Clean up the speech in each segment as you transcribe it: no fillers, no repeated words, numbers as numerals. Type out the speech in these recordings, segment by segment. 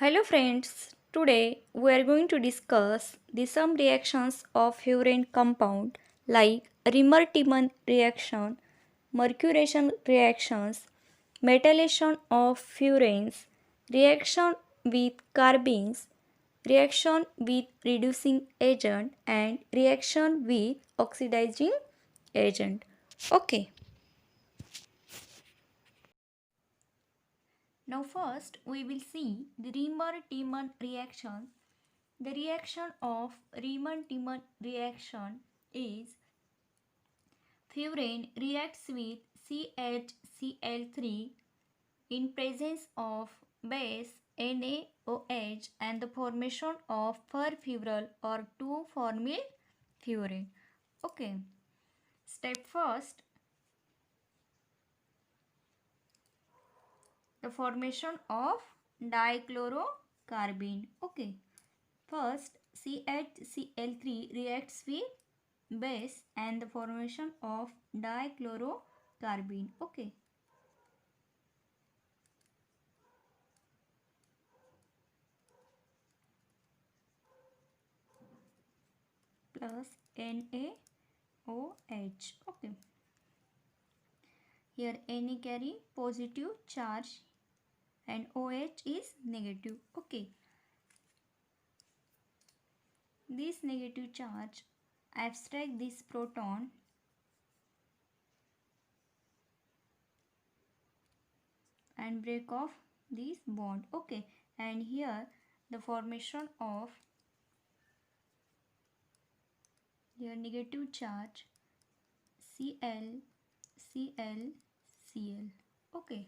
Hello friends, today we are going to discuss the some reactions of fluorine compound like Rimmer-Tiemann reaction, mercuration reactions, metallation of fluorines, reaction with carbines, reaction with reducing agent and reaction with oxidizing agent. Okay. Now first we will see the Rimmer-Tiemann reaction. The reaction of Riemann-Tiemann reaction is fluorine reacts with CHCl3 in presence of base NaOH and the formation of perfluoral or 2-formyl fluorine. Okay. Step first, the formation of dichlorocarbene. Okay. First, CHCl3 reacts with base and the formation of dichlorocarbene. Okay. Plus NaOH. Okay. Here Na carry positive charge and OH is negative. Okay. This negative charge abstract this proton and break off this bond. Okay. And here the formation of your negative charge Cl, Cl, Cl. Okay.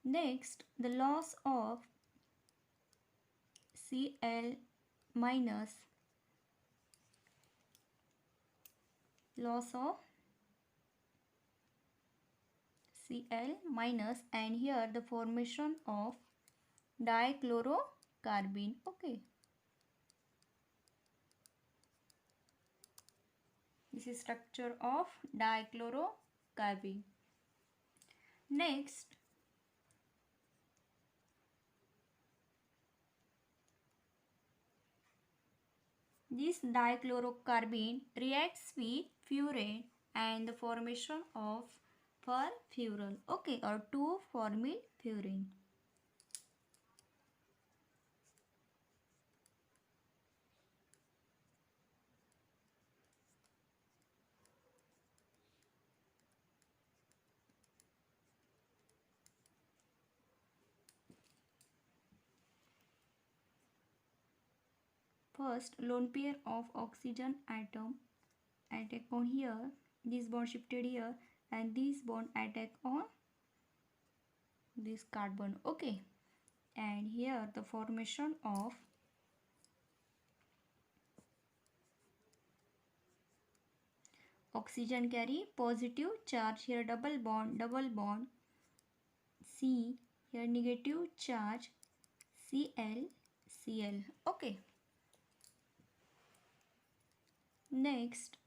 Next, the loss of Cl minus, loss of Cl minus, and here the formation of dichlorocarbene. Okay. This is structure of dichlorocarbene. Next, this dichlorocarbene reacts with fluorine and the formation of perfluoral, okay, or 2-formyl fluorine. First, lone pair of oxygen atom attack on here, this bond shifted here, and this bond attack on this carbon. Okay. And here the formation of oxygen carry positive charge, here double bond C, here negative charge Cl. Okay. Next,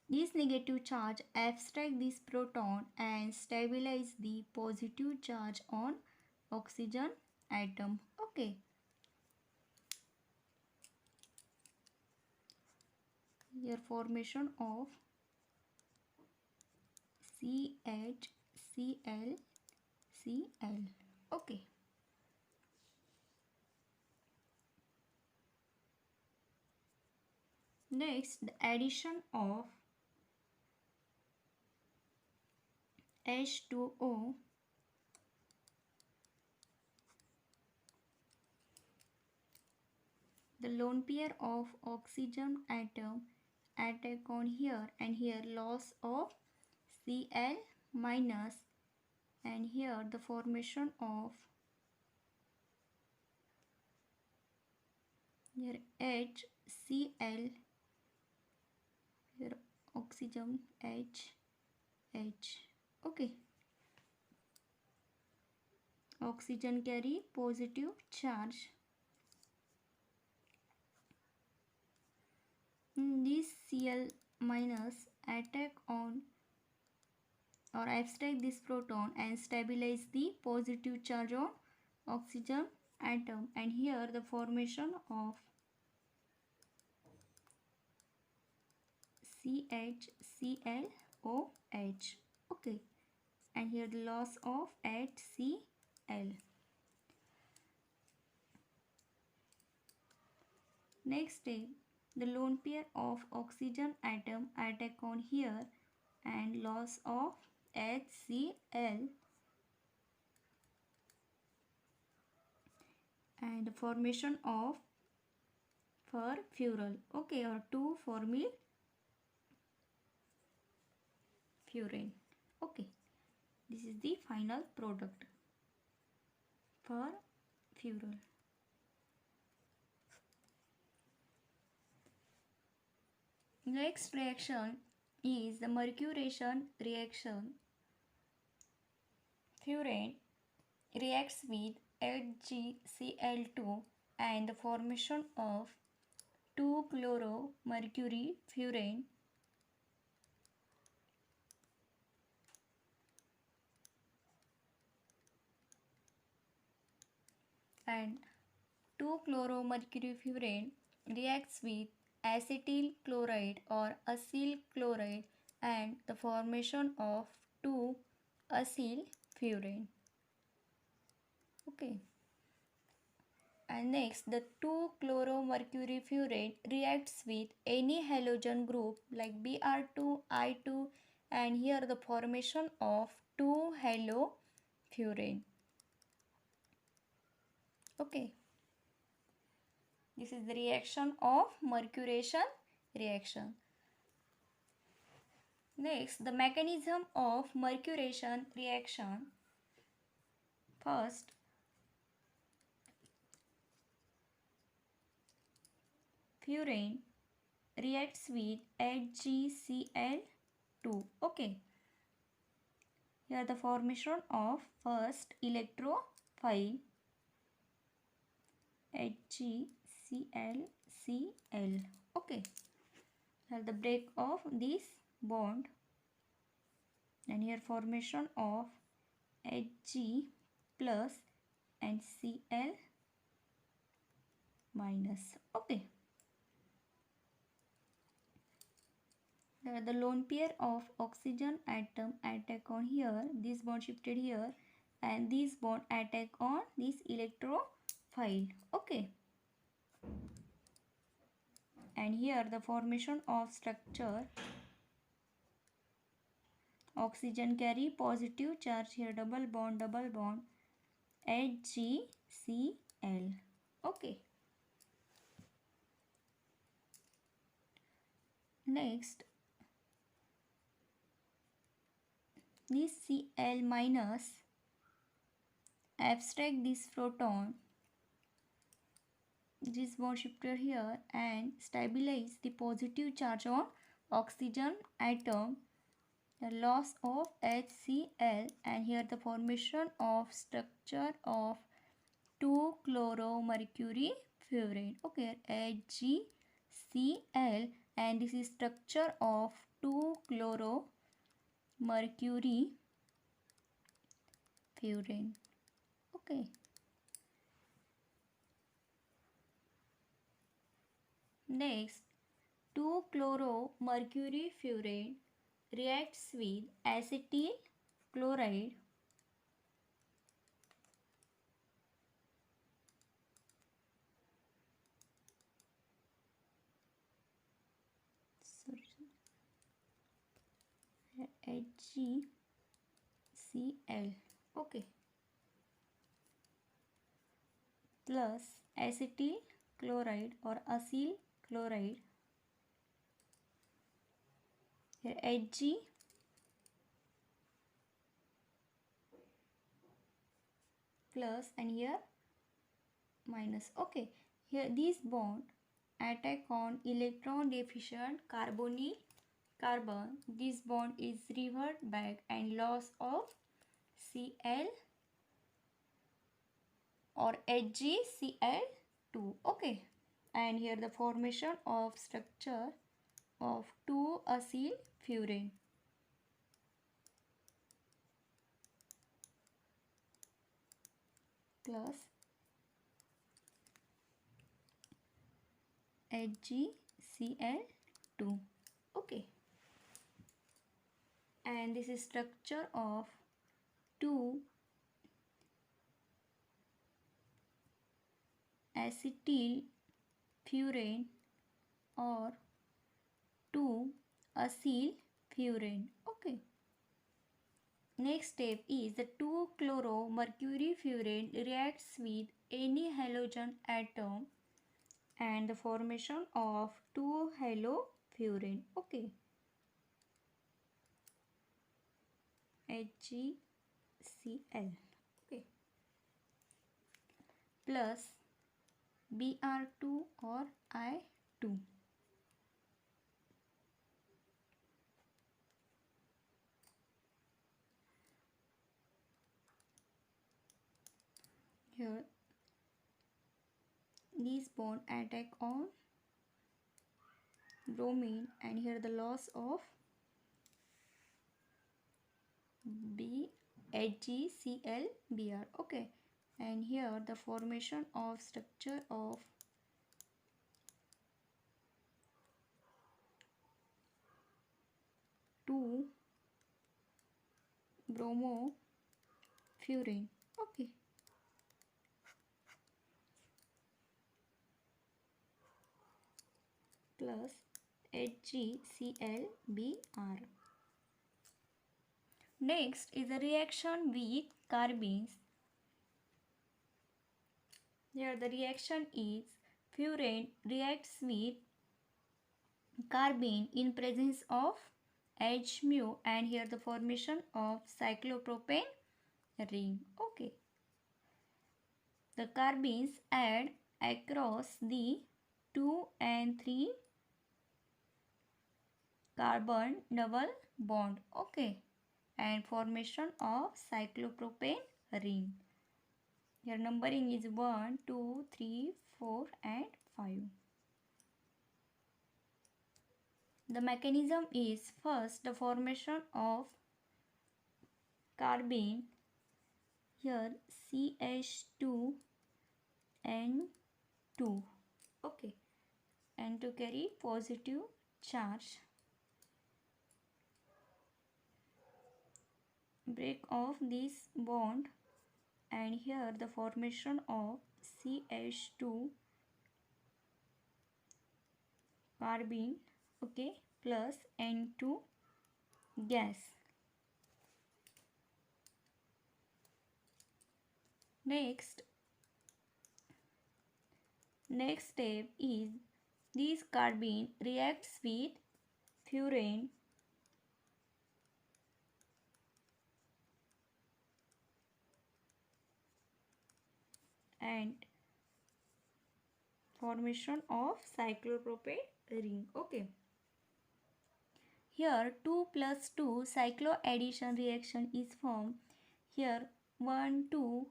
this negative charge abstract this proton and stabilize the positive charge on oxygen atom. Okay. Here formation of CHCl. Okay. Next, the addition of H2O the lone pair of oxygen atom attack on here, and here loss of Cl minus, and here the formation of here HCl, here oxygen H. Okay. Oxygen carry positive charge. This Cl minus attack on or abstract this proton and stabilize the positive charge on oxygen atom, and here the formation of CHClOH. Okay, and here the loss of HCl. Next step, the lone pair of oxygen atom attack on here and loss of HCl and formation of furfural. Okay, or 2-formyl furane. Okay, this is the final product furfural. Next reaction is the mercuration reaction. Furane reacts with HgCl2 and the formation of 2-chloromercury furane and 2-chloromercury furane reacts with acetyl chloride or acyl chloride and the formation of 2-acyl furane. Okay. And next, the 2-chloromercury furane reacts with any halogen group like Br2, I2, and here the formation of 2-halofurane. Okay. This is the reaction of mercuration reaction. Next, the mechanism of mercuration reaction. First, furane reacts with HgCl2. Okay. Here the formation of first electrophile HgClCl. Okay. Here the break of this bond and here formation of Hg plus and Cl minus. Okay. The lone pair of oxygen atom attack on here, this bond shifted here and this bond attack on this electrophile. Okay. And here the formation of structure, oxygen carry positive charge, here double bond HgCl. Okay. Next, this Cl minus abstract this proton, this bond shifted here and stabilize the positive charge on oxygen atom, the loss of HCl, and here the formation of structure of 2-chloromercury furane. Okay, HgCl, and this is structure of 2-chloromercury furane. Okay. Next, 2-chloromercury furane reacts with acetyl chloride HgCl. Okay. Plus acetyl chloride or acyl chloride, here Hg plus and here minus. Okay, here this bond attack on electron deficient carbonyl carbon. This bond is revert back and loss of Cl or HgCl2. Okay, and here the formation of structure of 2-acyl furane. plus HgCl2. Okay, and this is structure of 2 acetyl furan or 2 acyl furan. Okay. Next step is the 2-chloro-mercury furan reacts with any halogen atom and the formation of 2-halofuran. Okay. HgCl. Okay. Plus Br2 or I2. Here these bond attack on bromine and here the loss of HgClBr. Okay, and here the formation of structure of 2 bromofuran. Okay, plus HgClBr. Next is a reaction with carbene. Here the reaction is furan reacts with carbene in presence of H-mu and here the formation of cyclopropane ring. Okay. The carbenes add across the 2 and 3 carbon double bond. Okay. And formation of cyclopropane ring. Here numbering is 1, 2, 3, 4 and 5. The mechanism is first the formation of carbene, here CH2 and 2. Okay, and to carry positive charge. Break off this bond and here the formation of CH2 carbene, okay, plus N2 gas. Next step is this carbene reacts with furan and formation of cyclopropane ring. Okay. Here 2 plus 2 cycloaddition reaction is formed. Here 1, 2,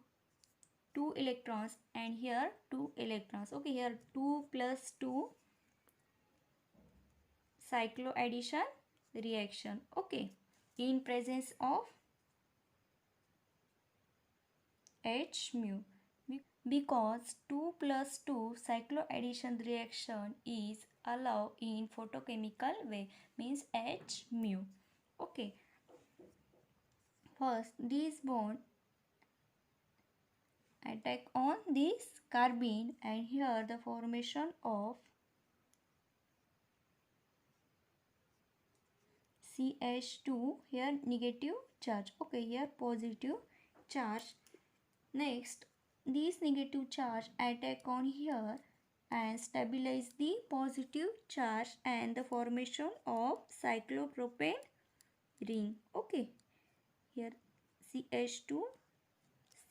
2 electrons and here 2 electrons. Okay, here 2 plus 2 cycloaddition reaction. Okay, in presence of H-mu. Because 2 plus 2 cycloaddition reaction is allowed in photochemical way, means H-mu. Okay, first this bond attack on this carbene and here the formation of CH2, here negative charge. Okay, here positive charge. Next, this negative charge attack on here and stabilize the positive charge and the formation of cyclopropane ring. Okay, here CH2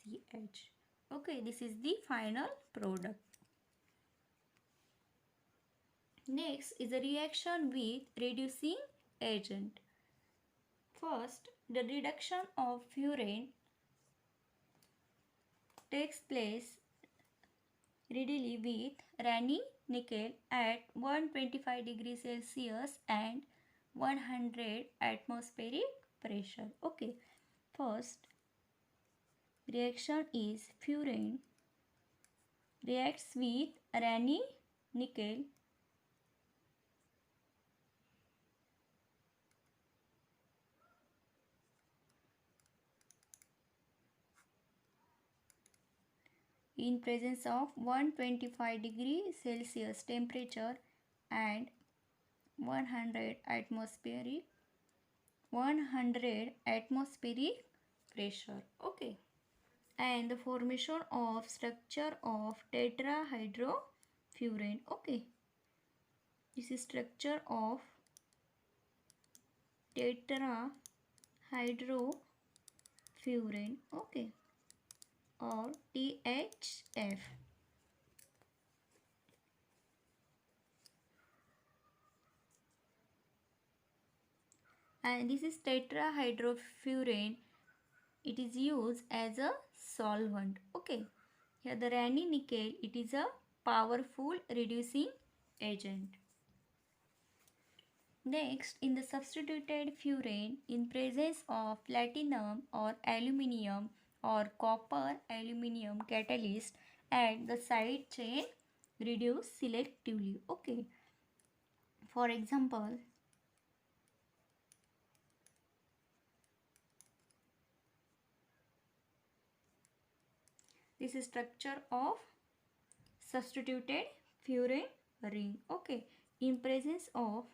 CH. Okay, this is the final product. Next is a reaction with reducing agent. First, the reduction of furan takes place readily with Raney nickel at 125 degrees Celsius and 100 atmospheric pressure. Okay, first reaction is furane reacts with Raney nickel in presence of 125 degree Celsius temperature and 100 atmospheric pressure. Okay. And the formation of structure of tetrahydrofurane. Okay. This is structure of tetrahydrofurane. Okay. Or THF. And this is tetrahydrofurane. It is used as a solvent. Okay. Here the Raney nickel, it is a powerful reducing agent. Next, in the substituted furane, in presence of platinum or aluminium or copper aluminium catalyst at the side chain reduce selectively. Okay. For example, this is structure of substituted furane ring. Okay. In presence of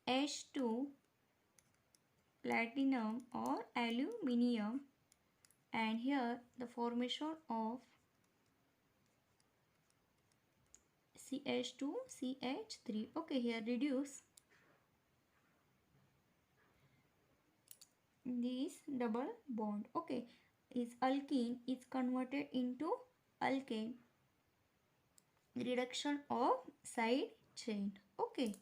H2 platinum or aluminium, and here the formation of CH2 CH3. Okay, here reduce this double bond. Okay, is alkene is converted into alkane, reduction of side chain. Okay,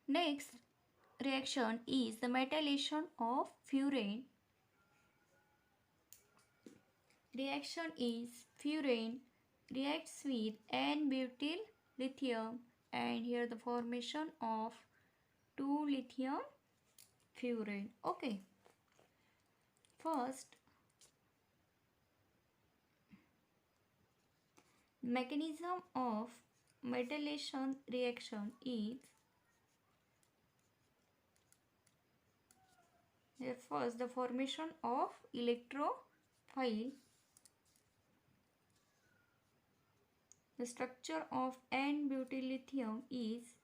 next reaction is the metallation of furane. Reaction is furane reacts with N-butyl lithium, and here the formation of 2 lithium furane. Okay, first mechanism of metallation reaction is first the formation of electrophile. The structure of N-butyl lithium is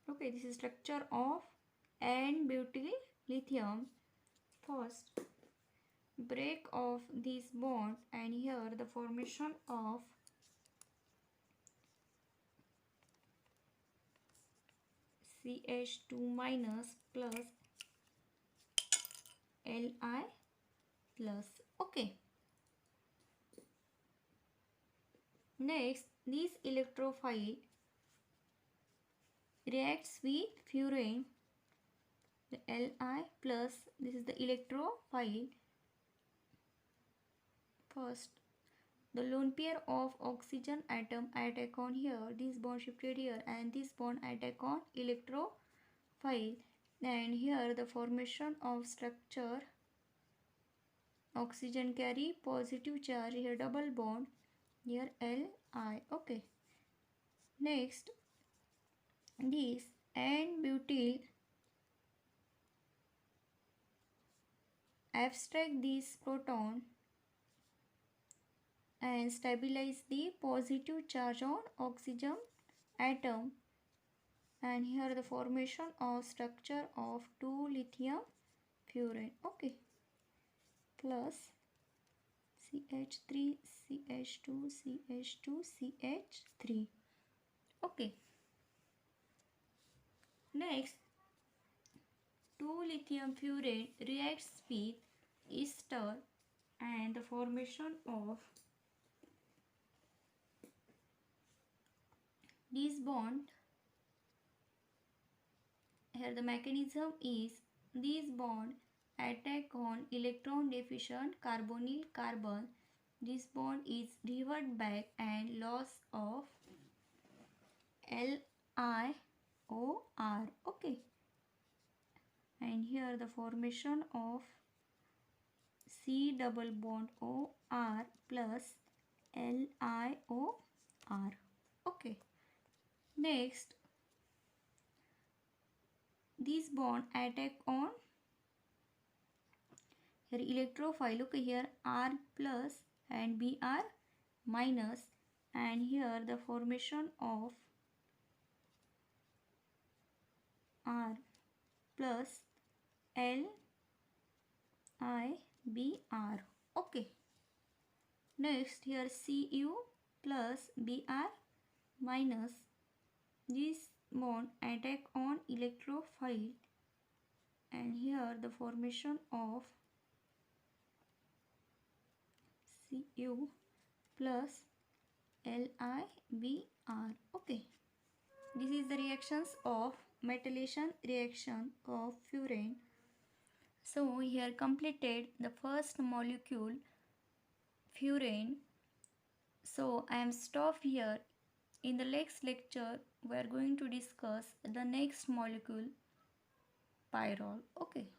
okay, this is structure of N-butyl lithium. First break of this bond, and here the formation of CH2 minus plus Li plus. Okay. Next, this electrophile reacts with furane, the Li plus, this is the electrophile. First, the lone pair of oxygen atom attack on here, this bond shifted here, and this bond attack on electrophile, and here the formation of structure oxygen carry positive charge, here double bond, here Li. Okay. Next, this N-butyl abstract this proton and stabilize the positive charge on oxygen atom, and here the formation of structure of 2 lithium furane. Okay, plus CH3 CH2 CH2 CH3. Okay, next 2 lithium furane reacts with ester, and the formation of this bond, here the mechanism is this bond attack on electron deficient carbonyl carbon. This bond is revert back and loss of Li OR. Okay. And here the formation of C double bond OR plus LiOR. Okay. Next, this bond attack on here electrophile. Okay, here R plus and Br minus, and here the formation of R plus LiBr. Okay. Next, here Cu plus Br minus, this bond attack on electrophile, and here the formation of Cu plus LiBr. Okay. This is the reactions of metallation reaction of furane. So here completed the first molecule furane. So I am stop here. In the next lecture we are going to discuss the next molecule pyrrole. Okay.